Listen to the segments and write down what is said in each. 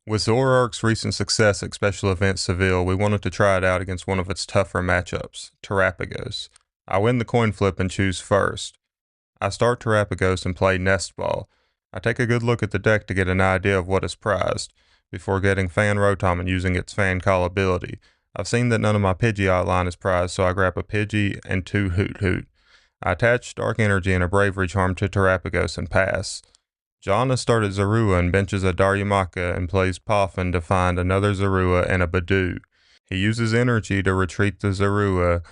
With Zoroark's recent success at Special Event Seville, we wanted to try it out against one of its tougher matchups, Terapagos. I win the coin flip and choose first. I start Terapagos and play Nest Ball. I take a good look at the deck to get an idea of what is prized, before getting Fan Rotom and using its Fan Call ability. I've seen that none of my Pidgeot line is prized, so I grab a Pidgey and 2 Hoot Hoot. I attach Dark Energy and a Bravery Charm to Terapagos and pass. John has started Zorua and benches a Darumaka and plays Poffin to find another Zorua and a Badoo. He uses energy to retreat the Zorua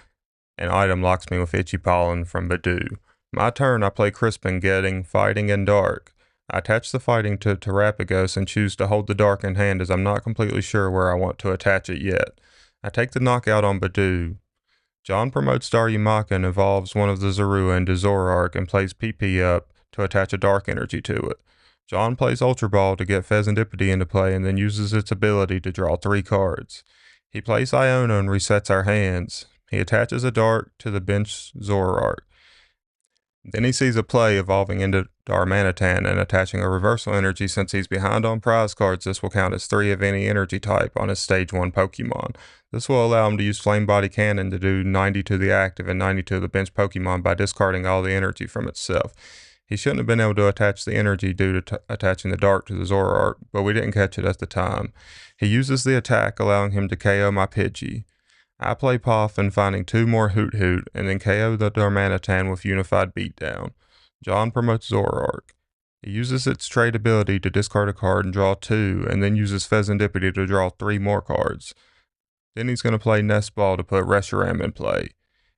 and item locks me with Itchy Pollen from Badoo. My turn, I play Crispin, getting Fighting and Dark. I attach the Fighting to Terapagos and choose to hold the Dark in hand as I'm not completely sure where I want to attach it yet. I take the knockout on Badoo. John promotes Darumaka and evolves one of the Zorua into Zoroark and plays PP up to attach a Dark Energy to it. John plays Ultra Ball to get Fezandipity into play and then uses its ability to draw 3 cards. He plays Iono and resets our hands. He attaches a Dark to the bench Zoroark. Then he sees a play evolving into Darmanitan and attaching a Reversal Energy. Since he's behind on prize cards, this will count as 3 of any energy type on his Stage 1 Pokemon. This will allow him to use Flame Body Cannon to do 90 to the active and 90 to the bench Pokemon by discarding all the energy from itself. He shouldn't have been able to attach the energy due to attaching the Dark to the Zoroark, but we didn't catch it at the time. He uses the attack, allowing him to KO my Pidgey. I play Poffin, finding 2 more Hoot Hoot, and then KO the Darmanitan with Unified Beatdown. John promotes Zoroark. He uses its trade ability to discard a card and draw 2, and then uses Fezandipity to draw 3 more cards. Then he's going to play Nest Ball to put Reshiram in play.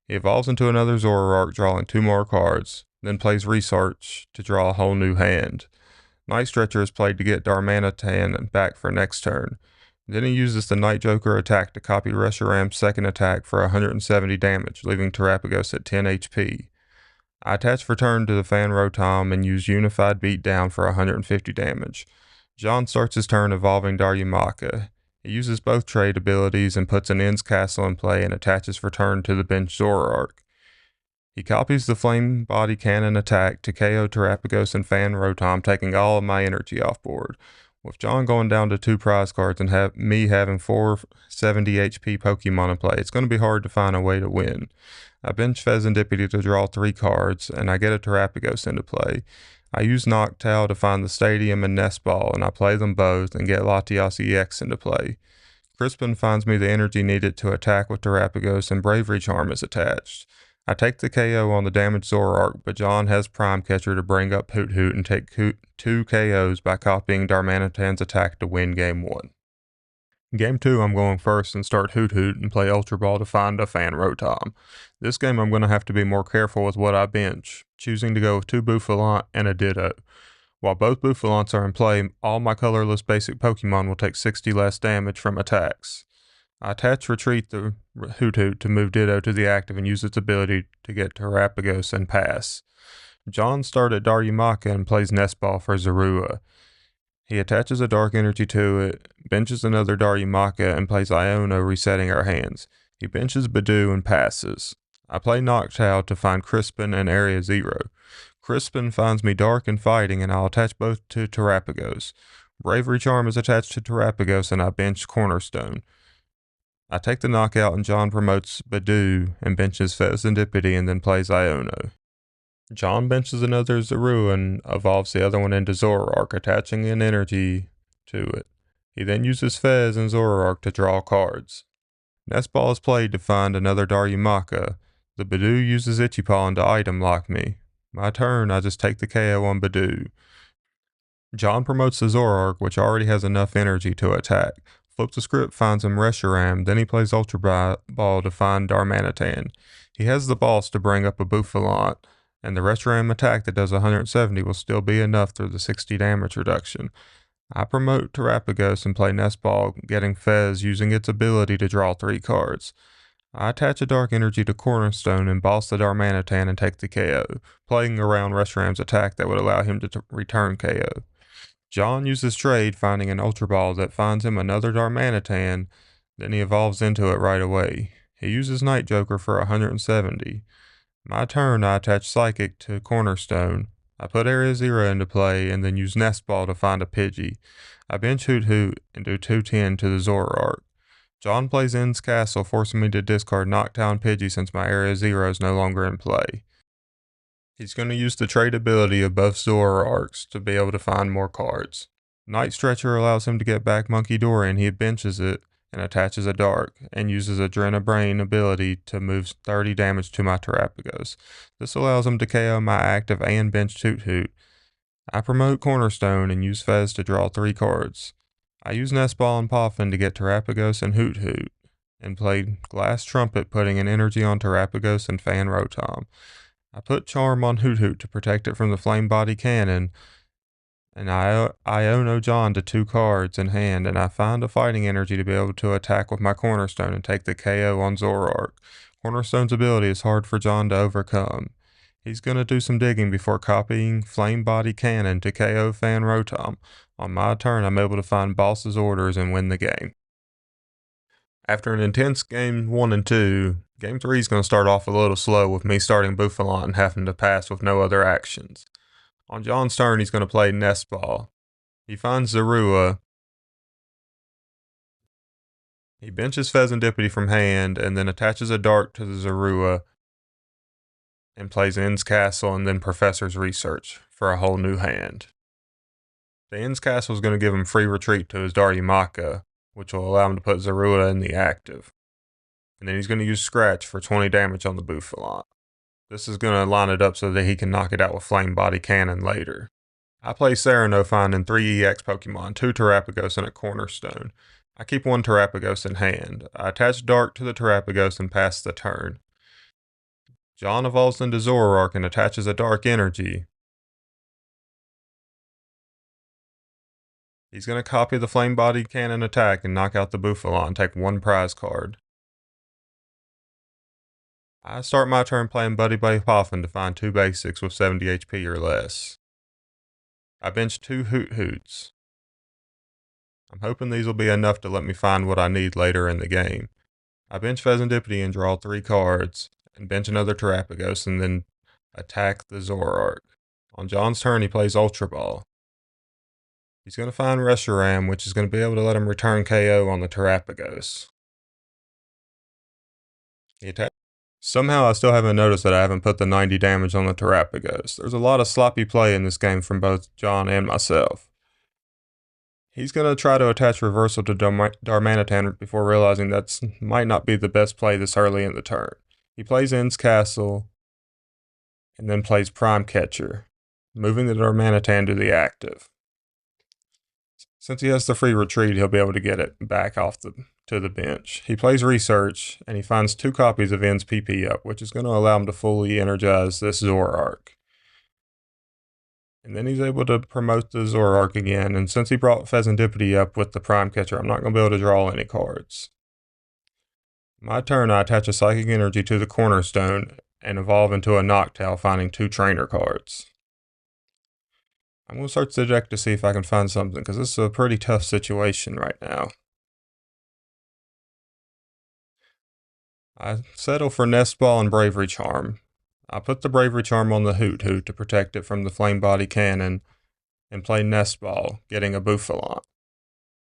He evolves into another Zoroark, drawing 2 more cards, then plays Research to draw a whole new hand. Night Stretcher is played to get Darmanitan back for next turn. Then he uses the Night Joker attack to copy Reshiram's second attack for 170 damage, leaving Terapagos at 10 HP. I attach Return to the Fan Rotom and use Unified Beatdown for 150 damage. John starts his turn evolving Darumaka. He uses both trade abilities and puts an Ends Castle in play and attaches Return to the bench Zoroark. He copies the Flame Body Cannon attack to KO Terapagos and Fan Rotom, taking all of my energy off board. With John going down to 2 prize cards and me having 4 70 HP Pokemon in play, it's going to be hard to find a way to win. I bench Fezandipity to draw 3 cards, and I get a Terapagos into play. I use Noctowl to find the Stadium and Nest Ball, and I play them both and get Latias EX into play. Crispin finds me the energy needed to attack with Terapagos, and Bravery Charm is attached. I take the KO on the damaged Zoroark, but John has Prime Catcher to bring up Hoot Hoot and take 2 KOs by copying Darmanitan's attack to win Game 1. Game 2, I'm going first and start Hoot Hoot and play Ultra Ball to find a Fan Rotom. This game I'm going to have to be more careful with what I bench, choosing to go with 2 Bouffalant and a Ditto. While both Bouffalants are in play, all my colorless basic Pokemon will take 60 less damage from attacks. I attach Retreat the Hoot Hoot to move Ditto to the active and use its ability to get Terapagos and pass. John started Darumaka and plays Nest Ball for Zorua. He attaches a Dark Energy to it, benches another Darumaka, and plays Iono, resetting our hands. He benches Badoo and passes. I play Noctowl to find Crispin and Area Zero. Crispin finds me Dark and Fighting, and I'll attach both to Terapagos. Bravery Charm is attached to Terapagos, and I bench Cornerstone. I take the knockout and John promotes Badoo and benches Fezandipity and then plays Iono. John benches another Zorua and evolves the other one into Zoroark, attaching an energy to it. He then uses Fez and Zoroark to draw cards. Nest Ball is played to find another Darumaka. The Badoo uses Itchy Pollen to item lock me. My turn, I just take the KO on Badoo. John promotes the Zoroark, which already has enough energy to attack. Flips the script, finds him Reshiram, then he plays Ultra Ball to find Darmanitan. He has the balls to bring up a Bouffalant, and the Reshiram attack that does 170 will still be enough through the 60 damage reduction. I promote Terapagos and play Nest Ball, getting Fez using its ability to draw 3 cards. I attach a Dark Energy to Cornerstone and boss the Darmanitan and take the KO, playing around Reshiram's attack that would allow him to return KO. John uses trade, finding an Ultra Ball that finds him another Darmanitan, then he evolves into it right away. He uses Night Joker for 170. My turn, I attach Psychic to Cornerstone. I put Area 0 into play and then use Nest Ball to find a Pidgey. I bench Hoot Hoot and do 210 to the Zoroark. John plays Ends Castle, forcing me to discard Knockdown Pidgey since my Area 0 is no longer in play. He's going to use the trade ability of both Zoroarks to be able to find more cards. Night Stretcher allows him to get back Monkey Dory, and he benches it and attaches a Dark, and uses Adrena Brain ability to move 30 damage to my Terapagos. This allows him to KO my active and bench Toot Hoot. I promote Cornerstone and use Fez to draw 3 cards. I use Nest Ball and Poffin to get Terapagos and Hoot Hoot, and played Glass Trumpet, putting an energy on Terapagos and Fan Rotom. I put Charm on Hoot Hoot to protect it from the Flame Body Cannon, and I Iono John to 2 cards in hand, and I find a Fighting Energy to be able to attack with my Cornerstone and take the KO on Zoroark. Cornerstone's ability is hard for John to overcome. He's going to do some digging before copying Flame Body Cannon to KO Fan Rotom. On my turn, I'm able to find Boss's orders and win the game. After an intense game 1 and 2, game 3 is going to start off a little slow with me starting Bouffalant and having to pass with no other actions. On John's turn, he's going to play Nest Ball. He finds Zorua. He benches Pheasantipity from hand and then attaches a Dark to the Zorua and plays Ends Castle and then Professor's Research for a whole new hand. The Ends Castle is going to give him free retreat to his Darumaka, which will allow him to put Zorua in the active. And then he's going to use Scratch for 20 damage on the Bouffalant. This is going to line it up so that he can knock it out with Flame Body Cannon later. I play Cyrano, finding 3 EX Pokemon, 2 Terapagos, and a Cornerstone. I keep 1 Terapagos in hand. I attach Dark to the Terapagos and pass the turn. John evolves into Zoroark and attaches a Dark Energy. He's going to copy the Flame Body Cannon attack and knock out the Bouffalant and take 1 prize card. I start my turn playing Buddy Buddy Poffin to find 2 basics with 70 HP or less. I bench 2 Hoot Hoots. I'm hoping these will be enough to let me find what I need later in the game. I bench Pheasantipity and draw 3 cards, and bench another Terapagos and then attack the Zoroark. On John's turn, he plays Ultra Ball. He's going to find Reshiram, which is going to be able to let him return KO on the Terapagos. He attacks. Somehow I still haven't noticed that I haven't put the 90 damage on the Terapagos. There's a lot of sloppy play in this game from both John and myself. He's going to try to attach Reversal to Darmanitan before realizing that might not be the best play this early in the turn. He plays Ends Castle and then plays Prime Catcher, moving the Darmanitan to the active. Since he has the free retreat, he'll be able to get it back off to the bench. He plays Research, and he finds 2 copies of Ends PP up, which is going to allow him to fully energize this Zoroark. And then he's able to promote the Zoroark again, and since he brought Pheasantipity up with the Prime Catcher, I'm not going to be able to draw any cards. My turn, I attach a Psychic Energy to the Cornerstone and evolve into a Noctowl, finding 2 trainer cards. I'm going to search the deck to see if I can find something, because this is a pretty tough situation right now. I settle for Nest Ball and Bravery Charm. I put the Bravery Charm on the Hoot Hoot to protect it from the Flame Body Cannon, and play Nest Ball, getting a Bouffalant.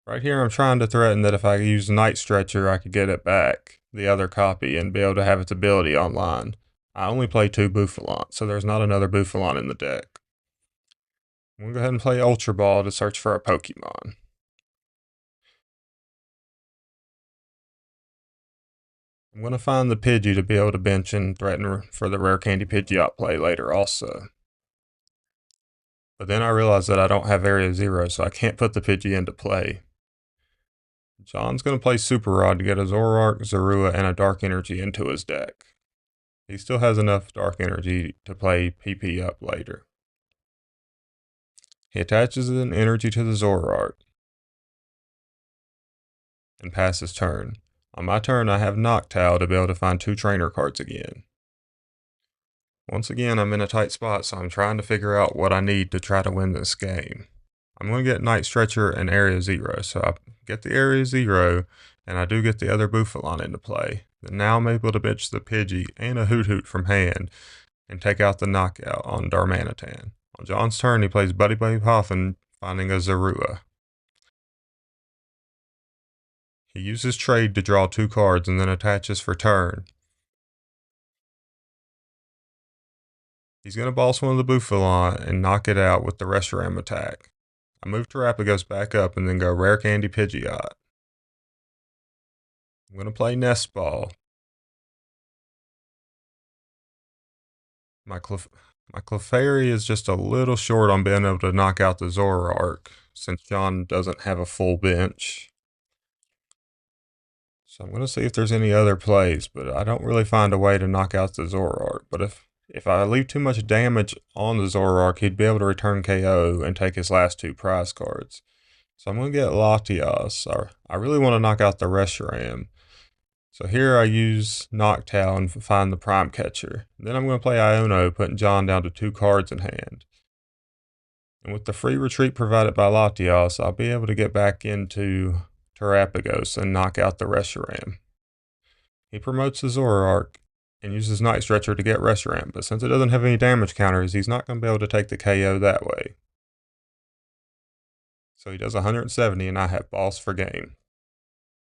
Right here I'm trying to threaten that if I use Night Stretcher I could get it back, the other copy, and be able to have its ability online. I only play 2 Bouffalant, so there's not another Bouffalant in the deck. I'm going to go ahead and play Ultra Ball to search for a Pokemon. I'm going to find the Pidgey to be able to bench and threaten for the Rare Candy Pidgeot play later also. But then I realize that I don't have Area 0, so I can't put the Pidgey into play. John's going to play Super Rod to get a Zoroark, Zorua, and a Dark Energy into his deck. He still has enough Dark Energy to play PP up later. He attaches an energy to the Zoroark and passes turn. On my turn, I have Noctowl to be able to find 2 trainer cards again. Once again, I'm in a tight spot, so I'm trying to figure out what I need to try to win this game. I'm going to get Night Stretcher and Area 0, so I get the Area 0, and I do get the other Bouffalant into play. And now I'm able to bench the Pidgey and a Hoot Hoot from hand, and take out the knockout on Darmanitan. On John's turn, he plays Buddy Buddy Poffin, finding a Zorua. He uses Trade to draw 2 cards and then attaches for turn. He's going to boss one of the Buffalant and knock it out with the Reshiram attack. I move Terapagos back up and then go Rare Candy Pidgeot. I'm going to play Nest Ball. My Clefairy is just a little short on being able to knock out the Zoroark, since John doesn't have a full bench. So I'm going to see if there's any other plays, but I don't really find a way to knock out the Zoroark. But if I leave too much damage on the Zoroark, he'd be able to return KO and take his last 2 prize cards. So I'm going to get Latias. I really want to knock out the Reshiram. So here I use Noctowl and find the Prime Catcher. Then I'm going to play Iono, putting John down to 2 cards in hand. And with the free retreat provided by Latias, I'll be able to get back into Terapagos and knock out the Reshiram. He promotes the Zoroark and uses Night Stretcher to get Reshiram, but since it doesn't have any damage counters, he's not going to be able to take the KO that way. So he does 170 and I have boss for game.